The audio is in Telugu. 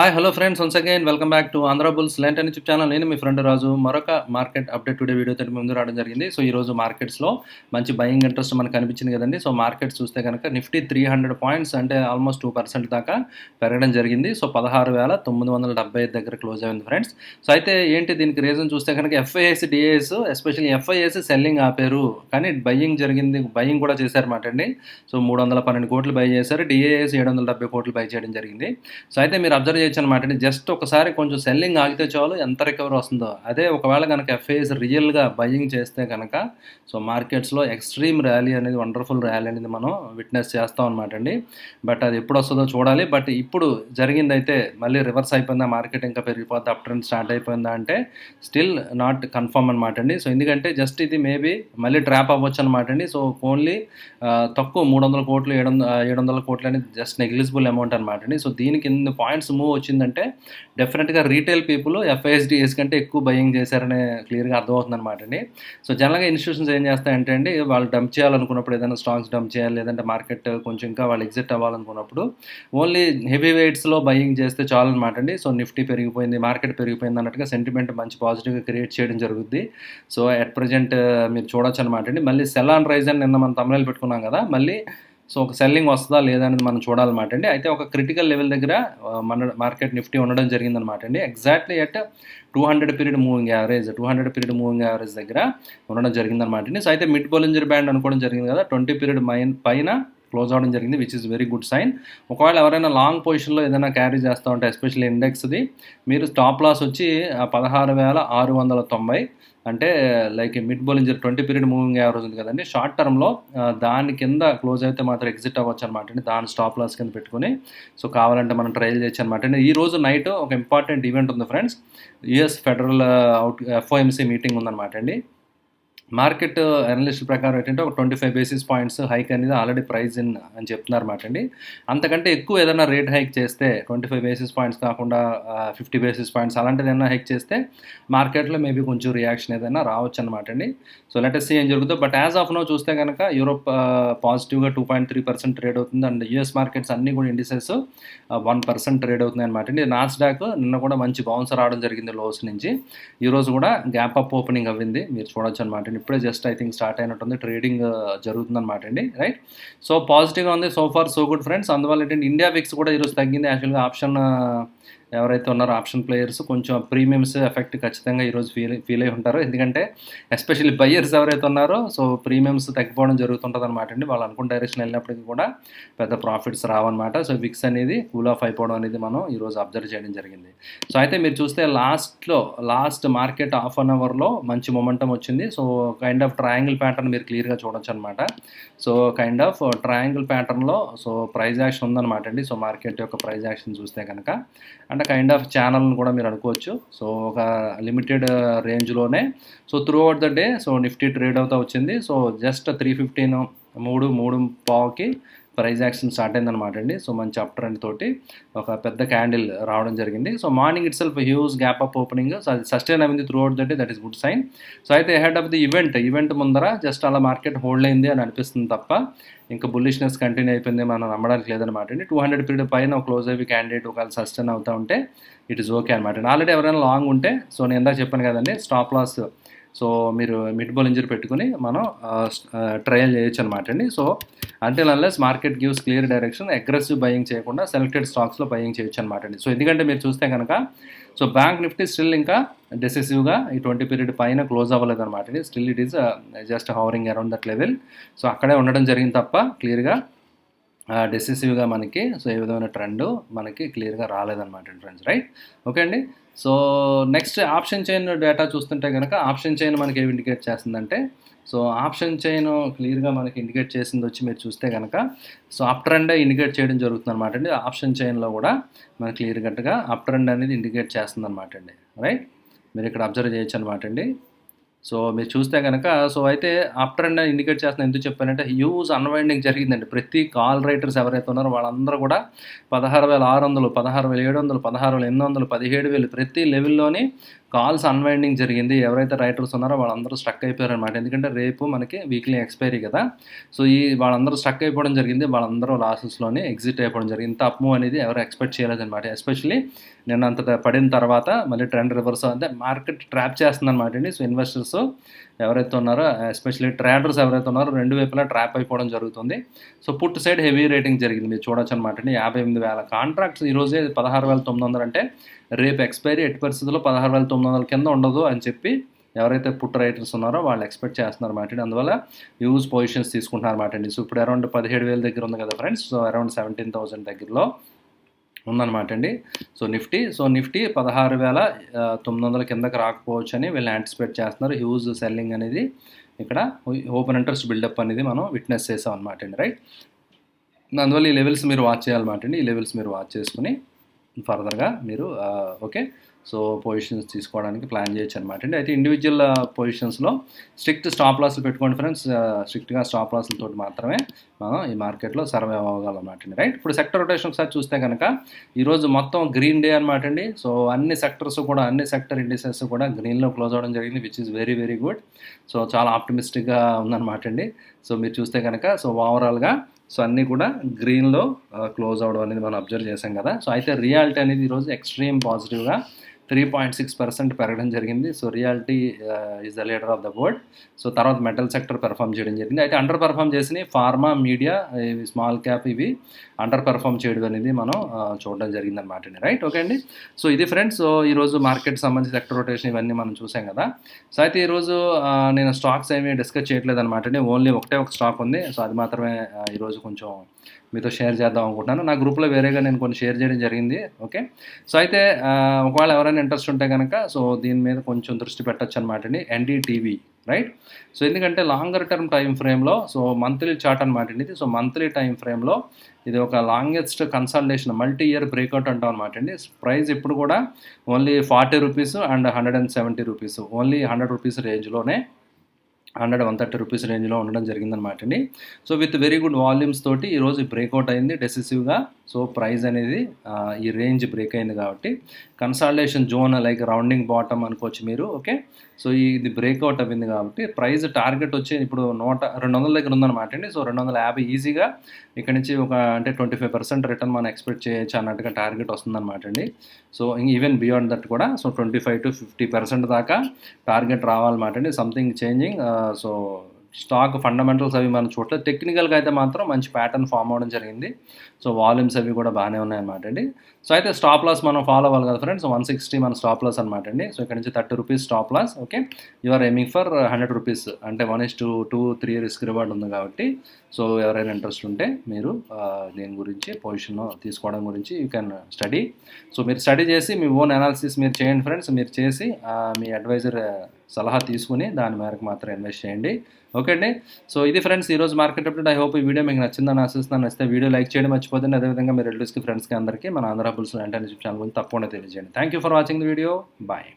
Hi hello friends, once again welcome back to Andhra Bulls లెంట్ అని యూట్యూబ్ ఛానల్. నేను మీ ఫ్రెండ్ రాజు మరొక మార్కెట్ అప్డేట్ టుడే వీడియోతో ముందు రావడం జరిగింది. సో ఈరోజు మార్కెట్స్లో మంచి బయింగ్ ఇంట్రెస్ట్ మనకు కనిపించింది కదండి. సో మార్కెట్స్ చూస్తే కనుక నిఫ్టీ 300 పాయింట్స్ అంటే ఆల్మోస్ట్ 2% దాకా పెరగడం జరిగింది. సో 16,975 దగ్గర క్లోజ్ అయింది ఫ్రెండ్స్. సో అయితే ఏంటి దీనికి రీజన్ చూస్తే కనుక FIIs DIIs especially FIIs selling ఆపారు, కానీ బయింగ్ జరిగింది, బయింగ్ కూడా చేశారన్నమాట అండి. సో 312 కోట్లు బై చేశారు, డిఏఎస్ 770 కోట్లు బై చేయడం జరిగింది. సో అయితే మీరు అబ్జర్వ్ చేయొచ్చు అనమాట అండి. జస్ట్ ఒకసారి కొంచెం సెల్లింగ్ ఆగితే చాలు ఎంత రికవర్ వస్తుందో. అదే ఒకవేళ కనుక ఎఫ్ఐఎస్ రియల్గా బయింగ్ చేస్తే కనుక సో మార్కెట్స్లో ఎక్స్ట్రీమ్ ర్యాలీ అనేది, వండర్ఫుల్ ర్యాలీ అనేది మనం విట్నెస్ చేస్తాం అనమాట అండి. బట్ అది ఎప్పుడు వస్తుందో చూడాలి. బట్ ఇప్పుడు జరిగిందైతే మళ్ళీ రివర్స్ అయిపోయిందా, మార్కెట్ ఇంకా పెరిగిపోతే అప్ ట్రెండ్ స్టార్ట్ అయిపోయిందా అంటే స్టిల్ నాట్ కన్ఫర్మ్ అనమాట అండి. సో ఎందుకంటే జస్ట్ ఇది మేబీ మళ్ళీ ట్రాప్ అవ్వచ్చు అనమాట అండి. సో ఓన్లీ తక్కువ 300 కోట్లు 700 కోట్లు అనేది జస్ట్ నెగ్లిజిబుల్ అమౌంట్ అనమాట అండి. సో దీనికి ఎన్ని పాయింట్స్ మూవ్ వచ్చిందంటే డెఫినెట్గా రీటైల్ పీపుల్ ఎఫ్ఐఎస్డిఎస్ కంటే ఎక్కువ బయింగ్ చేశారనే క్లియర్గా అర్థమవుతుంది అనమాట అండి. సో జనరల్గా ఇన్స్టిట్యూషన్స్ ఏం చేస్తాయంటే అండి, వాళ్ళు డంప్ చేయాలనుకున్నప్పుడు, ఏదైనా స్టాక్స్ డంప్ చేయాలి, లేదంటే మార్కెట్ కొంచెం ఇంకా వాళ్ళు ఎగ్జిట్ అవ్వాలనుకున్నప్పుడు ఓన్లీ హెవీ వెయిట్స్లో బయింగ్ చేస్తే చాలు అనమాట అండి. సో నిఫ్టీ పెరిగిపోయింది, మార్కెట్ పెరిగిపోయింది అన్నట్టుగా సెంటిమెంట్ మంచి పాజిటివ్గా క్రియేట్ చేయడం జరుగుద్ది. సో అట్ ప్రజెంట్ మీరు చూడొచ్చు అనమాట అండి. మళ్ళీ సెల్ ఆన్ రైజ్ అని నిన్న మనం తమిళ పెట్టుకున్నాం కదా, మళ్ళీ సో ఒక సెల్లింగ్ వస్తుందా లేదా అనేది మనం చూడాలన్నమాట అండి. అయితే ఒక క్రిటికల్ లెవెల్ దగ్గర మన మార్కెట్ నిఫ్టీ ఉండడం జరిగిందనమాట అండి. Exactly at 200 period moving average దగ్గర ఉండడం జరిగిందనమాట అండి. సో అయితే మిడ్ బోలింజర్ బ్యాండ్ అనుకోవడం జరిగింది కదా, 20 పీరియడ్ పైన క్లోజ్ అవడం జరిగింది, which is very good sign. ఒకవేళ ఎవరైనా లాంగ్ పొజిషన్లో ఏదైనా క్యారీ చేస్తూ ఉంటే, ఎస్పెషల్లీ ఇండెక్స్ది, మీరు స్టాప్ లాస్ వచ్చి 16,690 అంటే like mid Bollinger 20 period moving average ఉంది కదండి, షార్ట్ టర్మ్లో దాని కింద క్లోజ్ అయితే మాత్రం ఎగ్జిట్ అవ్వచ్చు అనమాట అండి, దాని స్టాప్ లాస్ కింద పెట్టుకుని. సో కావాలంటే మనం ట్రయల్ చేయొచ్చు అనమాట అండి. ఈ రోజు నైట్ ఒక ఇంపార్టెంట్ ఈవెంట్ ఉంది friends, US federal FOMC meeting ఉందన్నమాట అండి. మార్కెట్ అనలిస్ట్ ప్రకారం ఏంటంటే ఒక 25 బేసిస్ పాయింట్స్ హైక్ అనేది ఆల్రెడీ ప్రైజ్ ఇన్ అని చెప్తున్నారు అన్నమాట అండి. అంతకంటే ఎక్కువ ఏదైనా రేట్ హైక్ చేస్తే 25 బేసిస్ పాయింట్స్ కాకుండా 50 బేసిస్ పాయింట్స్ అలాంటిది ఏదైనా హైక్ చేస్తే మార్కెట్లో మేబీ కొంచెం రియాక్షన్ ఏదైనా రావచ్చు అనమాట అండి. సో లెట్ us see ఏం జరుగుతుందో. బట్ యాజ్ ఆఫ్ నో చూస్తే కనుక యూరోప్ పాజిటివ్గా 2.3% ట్రేడ్ అవుతుంది, అండ్ యూఎస్ మార్కెట్స్ అన్నీ కూడా ఇండిసెస్ 1% ట్రేడ్ అవుతున్నాయి అనమాట అండి. నాస్డాక్ నిన్న కూడా మంచి బౌన్స్ రావడం జరిగింది లోస్ నుంచి, ఈరోజు కూడా గ్యాప్ అప్ ఓపెనింగ్ అవ్వింది, మీరు చూడొచ్చు అనమాట అండి. ఇప్పుడే జస్ట్ ఐ థింక్ స్టార్ట్ అయినట్టుంది, ట్రేడింగ్ జరుగుతుంది అనమాట అండి. రైట్, సో పాజిటివ్గా ఉంది, so far so good friends. అందువల్ల ఏంటంటే ఇండియా విక్స్ కూడా ఈరోజు తగ్గింది. యాక్చువల్గా ఆప్షన్ ఎవరైతే ఉన్నారో ఆప్షన్ ప్లేయర్స్ కొంచెం ప్రీమియమ్స్ ఎఫెక్ట్ ఖచ్చితంగా ఈరోజు ఫీల్ అయి ఉంటారు, ఎందుకంటే ఎస్పెషల్లీ బయ్యర్స్ ఎవరైతే ఉన్నారో సో ప్రీమియమ్స్ తగ్గిపోవడం జరుగుతుంటుంది అనమాట అండి. వాళ్ళు అనుకున్న డైరెక్షన్ వెళ్ళినప్పటికీ కూడా పెద్ద ప్రాఫిట్స్ రావన్నమాట. సో విక్స్ అనేది కూల్ ఆఫ్ అయిపోవడం అనేది మనం ఈరోజు అబ్జర్వ్ చేయడం జరిగింది. సో అయితే మీరు చూస్తే లాస్ట్ మార్కెట్ హాఫ్ అన్ అవర్లో మంచి మొమెంటం వచ్చింది. So kind of triangle pattern మీరు క్లియర్గా చూడొచ్చు అనమాట. సో కైండ్ ఆఫ్ ట్రయాంగిల్ ప్యాటర్న్లో సో ప్రైజ్ యాక్షన్ ఉందన్నమాట అండి. సో మార్కెట్ యొక్క ప్రైజ్ యాక్షన్ చూస్తే కనుక అంటే కైండ్ ఆఫ్ ఛానల్ని కూడా మీరు అనుకోవచ్చు. సో ఒక లిమిటెడ్ రేంజ్లోనే so throughout the day so Nifty trade అవుతూ వచ్చింది. సో జస్ట్ 315 3:15కి ప్రైజ్ యాక్షన్ స్టార్ట్ అయిందనమాట అండి. సో మంచి అప్ ట్రెండ్ తోటి ఒక పెద్ద క్యాండిల్ రావడం జరిగింది. So morning itself huge gap up opening, so అది సస్టైన్ అయింది throughout the day, that is good sign. So అయితే హెడ్ ఆఫ్ ది ఈవెంట్ ముందర జస్ట్ అలా మార్కెట్ హోల్డ్ అయింది అని అనిపిస్తుంది తప్ప ఇంకా బుల్లిష్నెస్ కంటిన్యూ అయిపోయింది మనం నమ్మడానికి లేదనమాట అండి. 200 పీరియడ్ పైన క్లోజ్ అయ్యి క్యాండిడేట్ ఒకవేళ సస్టైన్ అవుతూ ఉంటే ఇట్ ఈస్ ఓకే అనమాట అండి. ఆల్రెడీ ఎవరైనా లాంగ్ ఉంటే సో నేను ఎందాక చెప్పాను కదండి, స్టాప్ లాస్ సో మీరు మిడ్ బోలింజర్ పెట్టుకుని మనం ట్రయల్ చేయొచ్చు అనమాట అండి. So until unless market gives clear direction, aggressive buying చేయకుండా సెలెక్టెడ్ స్టాక్స్లో బయింగ్ చేయొచ్చు అనమాట అండి. సో ఎందుకంటే మీరు చూస్తే కనుక సో బ్యాంక్ నిఫ్టీ స్టిల్ ఇంకా డెసిసివ్గా ఈ 20 పీరియడ్ పైన క్లోజ్ అవ్వలేదు అనమాట అండి. Still it is just hovering around that level. So అక్కడే ఉండడం జరిగింది తప్ప క్లియర్గా డెసిసివ్గా మనకి సో ఏ విధమైన ట్రెండ్ మనకి క్లియర్గా రాలేదన్నమాట ఫ్రెండ్స్. రైట్, ఓకే అండి. So next option chain data చూస్తుంటే కనుక ఆప్షన్ చైన్ మనకి ఏమి ఇండికేట్ చేస్తుందంటే సో ఆప్షన్ చైన్ క్లియర్గా మనకి ఇండికేట్ చేసింది వచ్చి మీరు చూస్తే కనుక సో అప్ ట్రెండ్ ఇండికేట్ చేయడం జరుగుతుంది అనమాట అండి. ఆప్షన్ చైన్లో కూడా మనకి క్లియర్ కట్గా అప్ ట్రెండ్ అనేది ఇండికేట్ చేస్తుంది అనమాట అండి. రైట్, మీరు ఇక్కడ అబ్జర్వ్ చేయొచ్చు అనమాట అండి. సో మీరు చూస్తే గనక సో అయితే అప్ ట్రెండ్ ఇండికేట్ చేస్తున్నా ఎందుకు చెప్పానంటే హ్యూజ్ అన్వైండింగ్ జరిగిందండి. ప్రతి కాల్ రైటర్స్ ఎవరైతే ఉన్నారో వాళ్ళందరూ కూడా 16,600, 16,700, 16,800, 17,000 ప్రతి లెవెల్లోని కాల్స్ అన్వైండింగ్ జరిగింది. ఎవరైతే రైటర్స్ ఉన్నారో వాళ్ళందరూ స్ట్రక్ అయిపోయారనమాట. ఎందుకంటే రేపు మనకి వీక్లీ ఎక్స్పైరీ కదా. సో వాళ్ళందరూ స్ట్రక్ అయిపోవడం జరిగింది. వాళ్ళందరూ లాసెస్లోనే ఎగ్జిట్ అయిపోవడం జరిగింది. ఇంత అప్ మూవ్ అనేది ఎవరు ఎక్స్పెక్ట్ చేయలేదన్నమాట. ఎస్పెషల్లీ నిన్న అంత పడిన తర్వాత మళ్ళీ ట్రెండ్ రివర్స్ అంటే మార్కెట్ ట్రాప్ చేస్తుందన్నమాట అండి. సో ఇన్వెస్టర్స్ ఎవరైతే ఉన్నారో ఎస్పెషల్లీ ట్రేడర్స్ ఎవరైతే ఉన్నారో రెండు వైపులా ట్రాప్ అయిపోవడం జరుగుతుంది. So put side heavy rating జరిగింది. మీరు చూడొచ్చు అనమాట అండి. 58,000 కాంట్రాక్ట్స్ ఈరోజే 16,900 అంటే రేపు ఎక్స్పైరీ ఎట్టి పరిస్థితుల్లో 16,900 కింద ఉండదు అని చెప్పి ఎవరైతే పుట్ రైటర్స్ ఉన్నారో వాళ్ళు ఎక్స్పెక్ట్ చేస్తున్నారు అన్నమాట. అందువల్ల యూజ్ పొజిషన్స్ తీసుకుంటున్నారు అన్నమాట అండి. సో ఇప్పుడు అరౌండ్ 17,000 దగ్గర ఉంది కదా ఫ్రెండ్స్. సో అరౌండ్ 17,000 దగ్గరలో ఉందన్నమాట అండి. సో నిఫ్టీ 16,900 కిందకి రాకపోవచ్చు అని వీళ్ళు యాంటిసిపేట్ చేస్తున్నారు. హ్యూజ్ సెల్లింగ్ అనేది ఇక్కడ ఓపెన్ ఇంట్రెస్ట్ బిల్డప్ అనేది మనం విట్నెస్ చేసాం అనమాట అండి. రైట్, అందువల్ల ఈ లెవెల్స్ మీరు వాచ్ చేయాలన్నమాట అండి. ఈ లెవెల్స్ మీరు వాచ్ చేసుకుని ఫర్దర్గా మీరు ఓకే సో పొజిషన్స్ తీసుకోవడానికి ప్లాన్ చేయొచ్చు అనమాట అండి. అయితే ఇండివిజువల్ పొజిషన్స్లో స్ట్రిక్ట్ స్టాప్ లాస్లు పెట్టుకోండి ఫ్రెండ్స్. స్ట్రిక్ట్గా స్టాప్ లాస్లతో మాత్రమే మనం ఈ మార్కెట్లో సర్వే అవ్వగలం అనమాట అండి. రైట్, ఇప్పుడు సెక్టర్ రొటేషన్ ఒకసారి చూస్తే కనుక ఈరోజు మొత్తం గ్రీన్ డే అనమాట అండి. సో అన్ని సెక్టర్స్ కూడా అన్ని సెక్టర్ ఇండిసెస్ కూడా గ్రీన్లో క్లోజ్ అవ్వడం జరిగింది, which is very very good. So చాలా ఆప్టిమిస్టిక్గా ఉందన్నమాట అండి. సో మీరు చూస్తే కనుక సో ఓవరాల్గా సో అన్నీ కూడా గ్రీన్లో క్లోజ్ అవ్వడం అనేది మనం అబ్జర్వ్ చేసాం కదా. సో అయితే రియాలిటీ అనేది ఈరోజు ఎక్స్ట్రీమ్ పాజిటివ్గా 3.6% పెరగడం జరిగింది. So reality is the leader of the board. So తర్వాత మెటల్ సెక్టర్ పెర్ఫామ్ చేయడం జరిగింది. అయితే అండర్ పెర్ఫామ్ చేసినవి ఫార్మా, మీడియా, ఇవి స్మాల్ క్యాప్ ఇవి అండర్ పెర్ఫామ్ చేయడం అనేది మనం చూడడం జరిగింది అనమాట అండి. రైట్, ఓకే అండి. సో ఇది ఫ్రెండ్స్. సో ఈరోజు మార్కెట్ సంబంధించి సెక్టర్ రొటేషన్ ఇవన్నీ మనం చూసాం కదా. సో అయితే ఈరోజు నేను స్టాక్స్ ఏమీ డిస్కస్ చేయట్లేదు అనమాట అండి. ఓన్లీ ఒకటే ఒక స్టాక్ ఉంది. సో అది మాత్రమే ఈరోజు కొంచెం మీతో షేర్ చేద్దాం అనుకుంటున్నాను. నా గ్రూప్లో వేరేగా నేను కొన్ని షేర్ చేయడం జరిగింది. ఓకే, సో అయితే ఒకవేళ ఎవరైనా ఇంట్రెస్ట్ ఉంటే కనుక సో దీని మీద కొంచెం దృష్టి పెట్టచ్చు అనమాట అండి. NDTV, right. సో ఎందుకంటే లాంగర్ టర్మ్ టైం ఫ్రేమ్లో సో మంత్లీ చార్ట్ అనమాట అండి ఇది. సో మంత్లీ టైం ఫ్రేమ్లో ఇది ఒక longest consultation multi year breakout అంటాం అనమాట అండి. ప్రైస్ ఇప్పుడు కూడా only 40 rupees and 170 rupees, only 100 rupees రేంజ్లోనే 130 రూపీస్ రేంజ్లో ఉండడం జరిగిందనమాట అండి. So with very good volumes తోటి ఈరోజు బ్రేక్అవుట్ అయింది డెసిసివ్గా. సో ప్రైస్ అనేది ఈ రేంజ్ బ్రేక్ అయింది కాబట్టి consolidation zone like rounding bottom అనుకోవచ్చు మీరు. ఓకే, సో ఇది బ్రేక్అవుట్ అయింది కాబట్టి ప్రైస్ టార్గెట్ వచ్చి ఇప్పుడు 200 దగ్గర ఉందన్నమాట అండి. సో 250 ఈజీగా ఇక్కడ నుంచి ఒక అంటే 25% రిటర్న్ మనం ఎక్స్పెక్ట్ చేయొచ్చు అన్నట్టుగా టార్గెట్ వస్తుందన్నమాట అండి. సో ఈవెన్ బియాండ్ దట్ కూడా సో 25 to 50% దాకా టార్గెట్ రావాలన్నమాట అండి. Something changing. So stock fundamentals అవి మనం చూడలేదు. టెక్నికల్గా అయితే మాత్రం మంచి ప్యాటర్న్ ఫామ్ అవ్వడం జరిగింది. సో వాల్యూమ్స్ అవి కూడా బాగానే ఉన్నాయన్నమాట అండి. సో అయితే స్టాప్ లాస్ మనం ఫాలో అవ్వాలి కదా ఫ్రెండ్స్. 160 మన స్టాప్ లాస్ అనమాట అండి. సో ఇక్కడ నుంచి 30 rupees stop loss. Okay, you are aiming for 100 rupees అంటే 1:2, 3 రిస్క్ రివార్డ్ ఉంది కాబట్టి సో ఎవరైనా ఇంట్రెస్ట్ ఉంటే మీరు దీని గురించి పొజిషన్ తీసుకోవడం గురించి యూ కెన్ స్టడీ. సో మీరు స్టడీ చేసి మీ ఓన్ అనాలిసిస్ మీరు చేయండి ఫ్రెండ్స్. మీరు చేసి మీ అడ్వైజర్ సలహా తీసుకుని దాని మేరకు మాత్రం ఇన్వెస్ట్ చేయండి. ఓకే అండి. సో ఇది ఫ్రెండ్స్ ఈరోజు మార్కెట్ అప్డేట్. ఐ హోప్ ఈ వీడియో మీకు నచ్చిందని ఆశిస్తున్నాను. నచ్చితే వీడియో లైక్ చేయడం మర్చిపోతుంది. అదేవిధంగా మీ రిలేటివ్స్కి, ఫ్రెండ్స్కి అందరికీ మన ఆంధ్ర బుల్స్ వెంటనే యూట్యూబ్ ఛానల్ గురించి తప్పకుండా తెలియజేయండి. Thank you for watching the video. Bye.